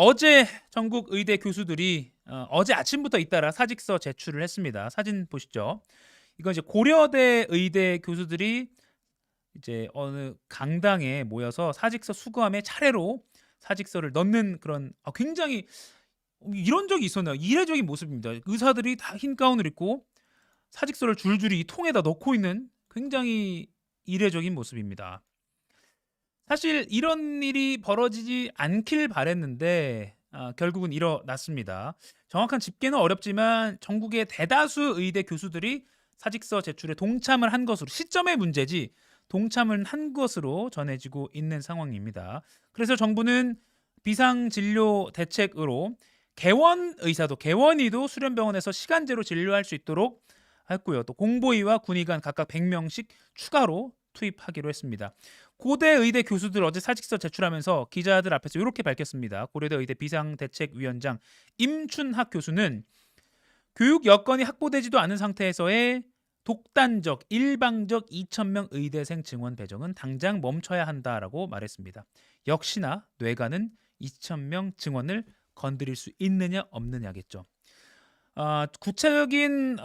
어제 전국 의대 교수들이 어제 아침부터 잇따라 사직서 제출을 했습니다. 사진 보시죠. 이건 이제 고려대 의대 교수들이 이제 어느 강당에 모여서 사직서 수거함에 차례로 사직서를 넣는 그런 굉장히 이런 적이 있었나요? 이례적인 모습입니다. 의사들이 다 흰 가운을 입고 사직서를 줄줄이 이 통에다 넣고 있는 굉장히 이례적인 모습입니다. 사실 이런 일이 벌어지지 않길 바랬는데 결국은 일어났습니다. 정확한 집계는 어렵지만 전국의 대다수 의대 교수들이 사직서 제출에 동참을 한 것으로, 시점의 문제지 동참을 한 것으로 전해지고 있는 상황입니다. 그래서 정부는 비상진료 대책으로 개원의도 수련병원에서 시간제로 진료할 수 있도록 했고요. 또 공보의와 군의관 각각 100명씩 추가로 투입하기로 했습니다. 고대 의대 교수들 어제 사직서 제출하면서 기자들 앞에서 이렇게 밝혔습니다. 고려대 의대 비상대책위원장 임춘학 교수는 교육 여건이 확보되지도 않은 상태에서의 독단적, 일방적 2,000명 의대생 증원 배정은 당장 멈춰야 한다라고 말했습니다. 역시나 뇌가는 2,000명 증원을 건드릴 수 있느냐 없느냐겠죠. 구체적인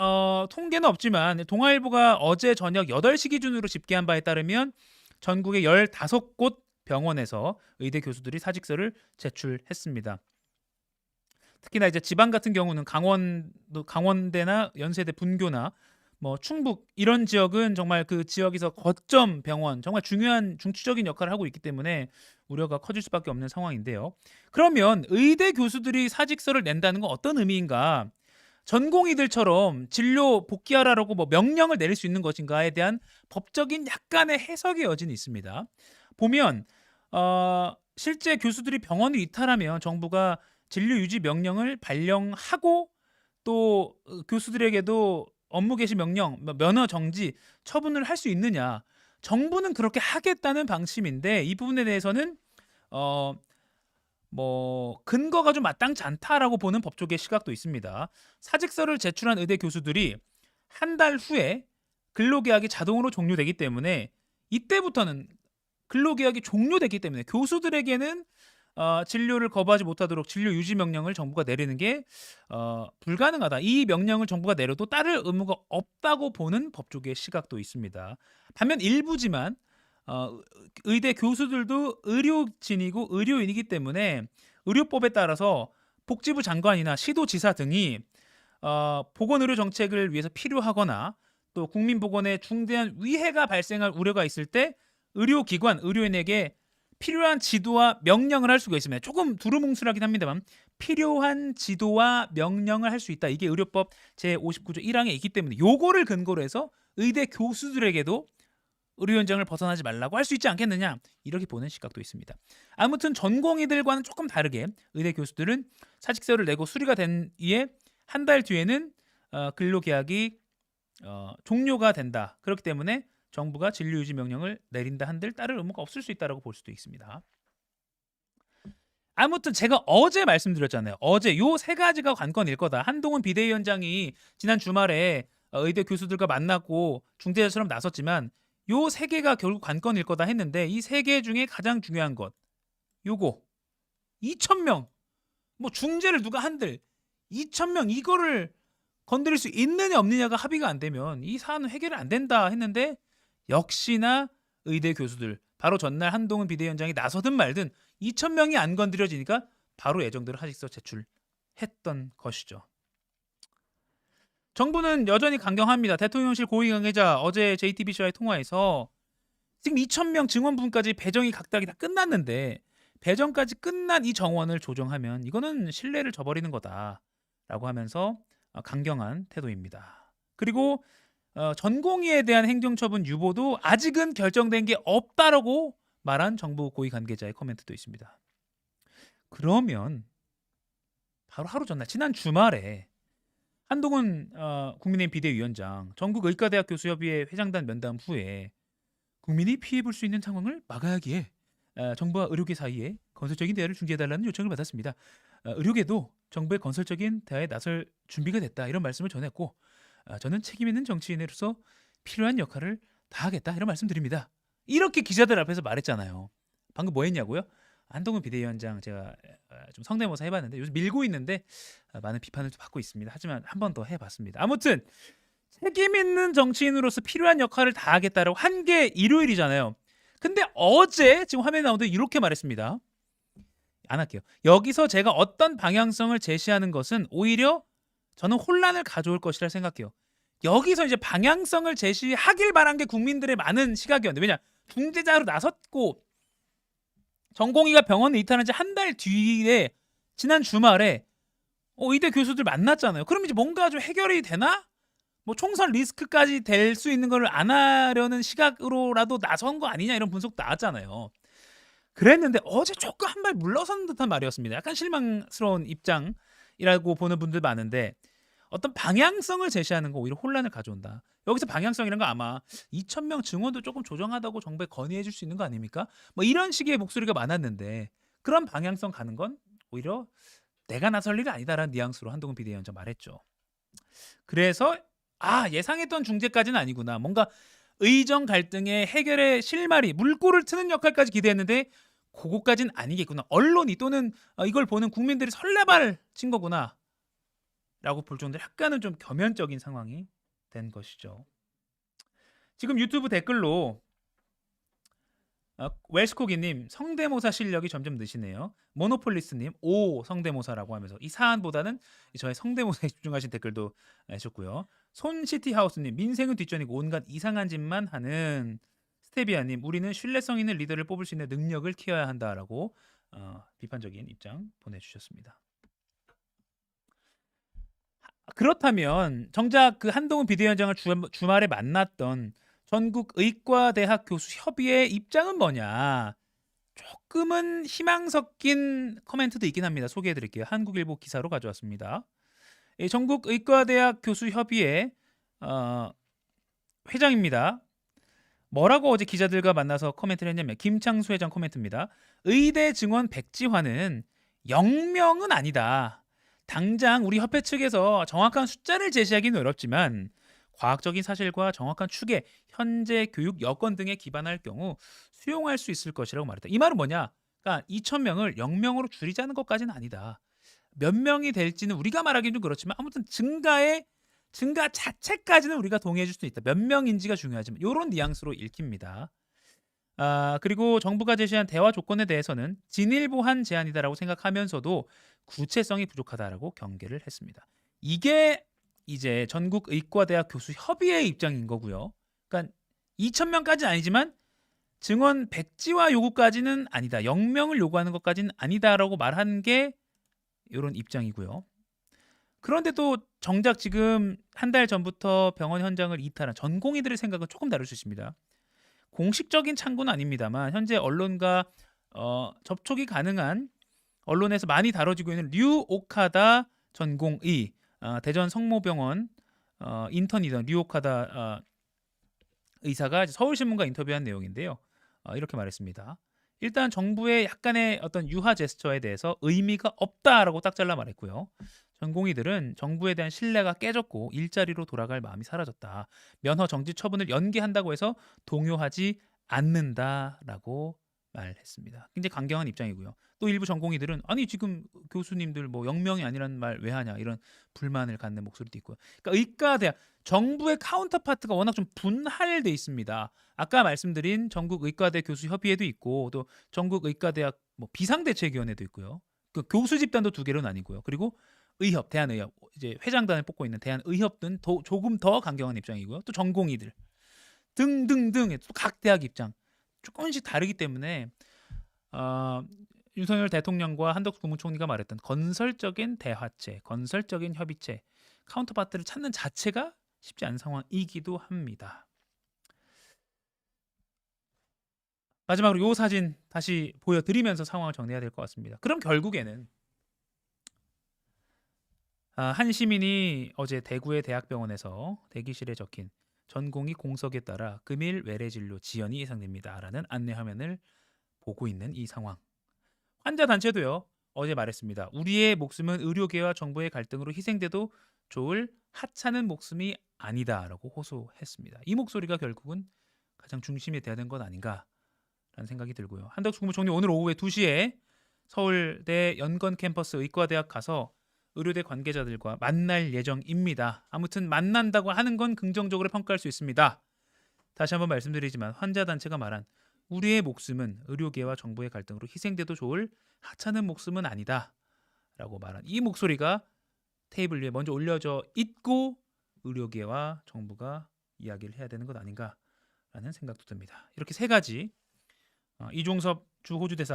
통계는 없지만 동아일보가 어제 저녁 8시 기준으로 집계한 바에 따르면 전국의 15곳 병원에서 의대 교수들이 사직서를 제출했습니다. 특히나 이제 지방 같은 경우는 강원대나 연세대 분교나 뭐 충북 이런 지역은 정말 그 지역에서 거점 병원, 정말 중요한 중추적인 역할을 하고 있기 때문에 우려가 커질 수밖에 없는 상황인데요. 그러면 의대 교수들이 사직서를 낸다는 건 어떤 의미인가? 전공의들처럼 진료 복귀하라고 뭐 명령을 내릴 수 있는 것인가에 대한 법적인 약간의 해석의 여지는 있습니다. 보면 실제 교수들이 병원을 이탈하면 정부가 진료 유지 명령을 발령하고 또 교수들에게도 업무 개시 명령, 면허 정지 처분을 할 수 있느냐? 정부는 그렇게 하겠다는 방침인데 이 부분에 대해서는 근거가 좀 마땅치 않다라고 보는 법조계 시각도 있습니다. 사직서를 제출한 의대 교수들이 한 달 후에 근로계약이 자동으로 종료되기 때문에 이때부터는 근로계약이 종료되기 때문에 교수들에게는 진료를 거부하지 못하도록 진료 유지 명령을 정부가 내리는 게 불가능하다. 이 명령을 정부가 내려도 따를 의무가 없다고 보는 법조계 시각도 있습니다. 반면 일부지만 의대 교수들도 의료진이고 의료인이기 때문에 의료법에 따라서 복지부 장관이나 시도지사 등이 보건의료 정책을 위해서 필요하거나 또 국민보건에 중대한 위해가 발생할 우려가 있을 때 의료기관, 의료인에게 필요한 지도와 명령을 할 수가 있습니다. 조금 두루뭉술하긴 합니다만 필요한 지도와 명령을 할 수 있다. 이게 의료법 제59조 1항에 있기 때문에 요거를 근거로 해서 의대 교수들에게도 의료 현장을 벗어나지 말라고 할 수 있지 않겠느냐, 이렇게 보는 시각도 있습니다. 아무튼 전공의들과는 조금 다르게 의대 교수들은 사직서를 내고 수리가 된 이에 한 달 뒤에는 근로계약이 종료가 된다. 그렇기 때문에 정부가 진료 유지 명령을 내린다 한들 따를 의무가 없을 수 있다고 볼 수도 있습니다. 아무튼 제가 어제 말씀드렸잖아요. 어제 요 세 가지가 관건일 거다. 한동훈 비대위원장이 지난 주말에 의대 교수들과 만나고 중재자처럼 나섰지만 요 세 개가 결국 관건일 거다 했는데 이 세 개 중에 가장 중요한 것 요거 2,000명 뭐 중재를 누가 한들 2,000명 이거를 건드릴 수 있느냐 없느냐가 합의가 안 되면 이 사안은 해결이 안 된다 했는데 역시나 의대 교수들 바로 전날 한동훈 비대위원장이 나서든 말든 2,000명이 안 건드려지니까 바로 예정대로 사직서 제출했던 것이죠. 정부는 여전히 강경합니다. 대통령실 고위 관계자 어제 JTBC와의 통화에서 지금 2,000명 증원분까지 배정이 각각이 다 끝났는데 배정까지 끝난 이 정원을 조정하면 이거는 신뢰를 저버리는 거다라고 하면서 강경한 태도입니다. 그리고 전공의에 대한 행정처분 유보도 아직은 결정된 게 없다라고 말한 정부 고위 관계자의 코멘트도 있습니다. 그러면 바로 하루 전날 지난 주말에 한동훈 국민의힘 비대위원장 전국 의과대학 교수협의회 회장단 면담 후에 국민이 피해 볼 수 있는 상황을 막아야 하기에 정부와 의료계 사이에 건설적인 대화를 중재해달라는 요청을 받았습니다. 의료계도 정부의 건설적인 대화에 나설 준비가 됐다 이런 말씀을 전했고 저는 책임 있는 정치인으로서 필요한 역할을 다하겠다 이런 말씀드립니다. 이렇게 기자들 앞에서 말했잖아요. 방금 뭐 했냐고요? 한동훈 비대위원장 제가 좀 성대모사 해봤는데 요즘 밀고 있는데 많은 비판을 좀 받고 있습니다. 하지만 한 번 더 해봤습니다. 아무튼 책임 있는 정치인으로서 필요한 역할을 다하겠다라고 한 게 일요일이잖아요. 근데 어제 지금 화면에 나오는데 이렇게 말했습니다. 안 할게요. 여기서 제가 어떤 방향성을 제시하는 것은 오히려 저는 혼란을 가져올 것이라 생각해요. 여기서 이제 방향성을 제시하길 바란 게 국민들의 많은 시각이었는데, 왜냐 중재자로 나섰고 전공의가 병원에 입원한 지 한 달 뒤에 지난 주말에 의대 교수들 만났잖아요. 그럼 이제 뭔가 좀 해결이 되나? 뭐 총선 리스크까지 될 수 있는 걸 안 하려는 시각으로라도 나선 거 아니냐 이런 분석 나왔잖아요. 그랬는데 어제 조금 한 발 물러선 듯한 말이었습니다. 약간 실망스러운 입장이라고 보는 분들 많은데, 어떤 방향성을 제시하는 거 오히려 혼란을 가져온다. 여기서 방향성이란 거 아마 2,000명 증원도 조금 조정하다고 정부에 건의해 줄 수 있는 거 아닙니까? 뭐 이런 식의 목소리가 많았는데, 그런 방향성 가는 건 오히려 내가 나설 일이 아니다라는 뉘앙스로 한동훈 비대위원장 말했죠. 그래서 예상했던 중재까지는 아니구나. 뭔가 의정 갈등의 해결의 실마리, 물꼬를 트는 역할까지 기대했는데 그거까지는 아니겠구나. 언론이 또는 이걸 보는 국민들이 설레발 친 거구나 라고 볼 정도로 약간은 좀 겸연적인 상황이 된 것이죠. 지금 유튜브 댓글로 웰스코기님 성대모사 실력이 점점 느시네요. 모노폴리스님 오 성대모사라고 하면서 이 사안보다는 저의 성대모사에 집중하신 댓글도 하셨고요. 손시티하우스님 민생은 뒷전이고 온갖 이상한 짓만 하는 스테비아님 우리는 신뢰성 있는 리더를 뽑을 수 있는 능력을 키워야 한다라고 비판적인 입장 보내주셨습니다. 그렇다면 정작 그 한동훈 비대위원장을 주말에 만났던 전국 의과대학 교수 협의회 입장은 뭐냐? 조금은 희망 섞인 코멘트도 있긴 합니다. 소개해드릴게요. 한국일보 기사로 가져왔습니다. 전국 의과대학 교수 협의회 회장입니다. 뭐라고 어제 기자들과 만나서 코멘트를 했냐면 김창수 회장 코멘트입니다. 의대 증원 백지화는 영명은 아니다. 당장 우리 협회 측에서 정확한 숫자를 제시하기는 어렵지만 과학적인 사실과 정확한 추계, 현재 교육 여건 등에 기반할 경우 수용할 수 있을 것이라고 말했다. 이 말은 뭐냐? 그러니까 2,000명을 0명으로 줄이자는 것까지는 아니다. 몇 명이 될지는 우리가 말하기는 좀 그렇지만 아무튼 증가 자체까지는 우리가 동의해 줄 수 있다. 몇 명인지가 중요하지만 이런 뉘앙스로 읽힙니다. 그리고 정부가 제시한 대화 조건에 대해서는 진일보한 제안이다라고 생각하면서도 구체성이 부족하다라고 경계를 했습니다. 이게 이제 전국 의과대학 교수 협의회의 입장인 거고요. 그러니까 2,000명까지는 아니지만 증원 백지화 요구까지는 아니다. 0명을 요구하는 것까지는 아니다라고 말한 게 이런 입장이고요. 그런데 또 정작 지금 한 달 전부터 병원 현장을 이탈한 전공의들의 생각은 조금 다를 수 있습니다. 공식적인 창구는 아닙니다만 현재 언론과 접촉이 가능한 언론에서 많이 다뤄지고 있는 류오카다 전공의 대전 성모병원 인턴이던 류오카다 의사가 서울신문과 인터뷰한 내용인데요. 이렇게 말했습니다. 일단 정부의 약간의 어떤 유화 제스처에 대해서 의미가 없다라고 딱 잘라 말했고요. 전공의들은 정부에 대한 신뢰가 깨졌고 일자리로 돌아갈 마음이 사라졌다. 면허 정지 처분을 연기한다고 해서 동요하지 않는다라고 말했습니다. 굉장히 강경한 입장이고요. 또 일부 전공의들은 아니 지금 교수님들 뭐 0명이 아니라는 말 왜 하냐 이런 불만을 갖는 목소리도 있고요. 그러니까 의과대학 정부의 카운터파트가 워낙 좀 분할돼 있습니다. 아까 말씀드린 전국 의과대 교수 협의회도 있고 또 전국 의과대학 뭐 비상대책위원회도 있고요. 그 교수 집단도 두 개로 나뉘고요. 그리고 의협, 대한의협 이제 회장단을 뽑고 있는 대한의협은 조금 더 강경한 입장이고요. 또 전공의들 등등등 또 각 대학 입장 조금씩 다르기 때문에 윤석열 대통령과 한덕수 국무총리가 말했던 건설적인 대화체, 건설적인 협의체, 카운터파트를 찾는 자체가 쉽지 않은 상황이기도 합니다. 마지막으로 이 사진 다시 보여드리면서 상황을 정리해야 될 것 같습니다. 그럼 결국에는 한 시민이 어제 대구의 대학병원에서 대기실에 적힌 전공의 공석에 따라 금일 외래 진료 지연이 예상됩니다라는 안내 화면을 보고 있는 이 상황. 환자 단체도요. 어제 말했습니다. 우리의 목숨은 의료계와 정부의 갈등으로 희생돼도 좋을 하찮은 목숨이 아니다라고 호소했습니다. 이 목소리가 결국은 가장 중심에 돼야 되는 건 아닌가라는 생각이 들고요. 한덕수 국무총리 오늘 오후에 2시에 서울대 연건 캠퍼스 의과대학 가서 의료대 관계자들과 만날 예정입니다. 아무튼 만난다고 하는 건 긍정적으로 평가할 수 있습니다. 다시 한번 말씀드리지만 환자단체가 말한 우리의 목숨은 의료계와 정부의 갈등으로 희생돼도 좋을 하찮은 목숨은 아니다 라고 말한 이 목소리가 테이블 위에 먼저 올려져 있고 의료계와 정부가 이야기를 해야 되는 것 아닌가라는 생각도 듭니다. 이렇게 세 가지 이종섭 주 호주 대사